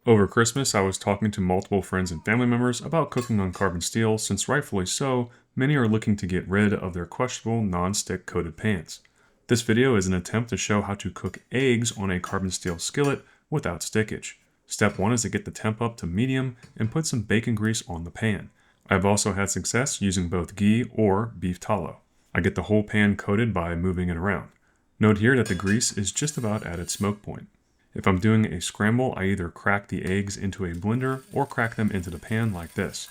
Over Christmas, I was talking to multiple friends and family members about cooking on carbon steel since rightfully so, many are looking to get rid of their questionable non-stick coated pans. This video is an attempt to show how to cook eggs on a carbon steel skillet without stickage. Step 1 is to get the temp up to medium and put some bacon grease on the pan. I've also had success using both ghee or beef tallow. I get the whole pan coated by moving it around. Note here that the grease is just about at its smoke point. If I'm doing a scramble, I either crack the eggs into a blender or crack them into the pan like this.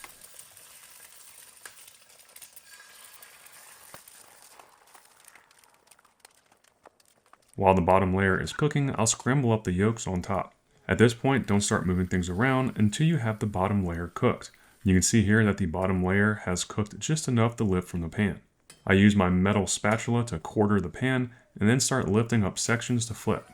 While the bottom layer is cooking, I'll scramble up the yolks on top. At this point, don't start moving things around until you have the bottom layer cooked. You can see here that the bottom layer has cooked just enough to lift from the pan. I use my metal spatula to quarter the pan and then start lifting up sections to flip.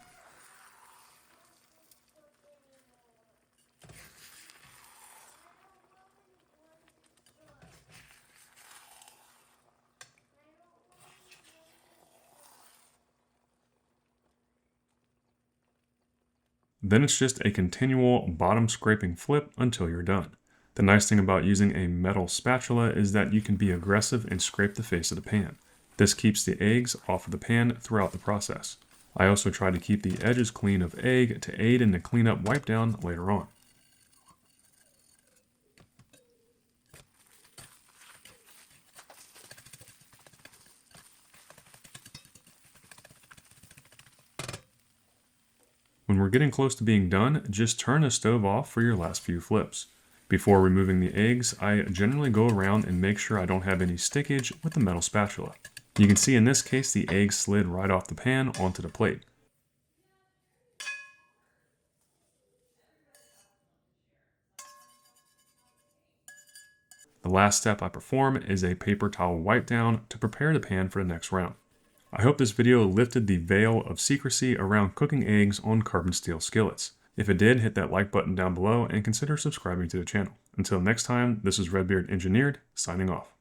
Then it's just a continual bottom scraping flip until you're done. The nice thing about using a metal spatula is that you can be aggressive and scrape the face of the pan. This keeps the eggs off of the pan throughout the process. I also try to keep the edges clean of egg to aid in the cleanup wipe down later on. When we're getting close to being done, just turn the stove off for your last few flips. Before removing the eggs, I generally go around and make sure I don't have any stickage with the metal spatula. You can see in this case the eggs slid right off the pan onto the plate. The last step I perform is a paper towel wipe down to prepare the pan for the next round. I hope this video lifted the veil of secrecy around cooking eggs on carbon steel skillets. If it did, hit that like button down below and consider subscribing to the channel. Until next time, this is Redbeard Engineered, signing off.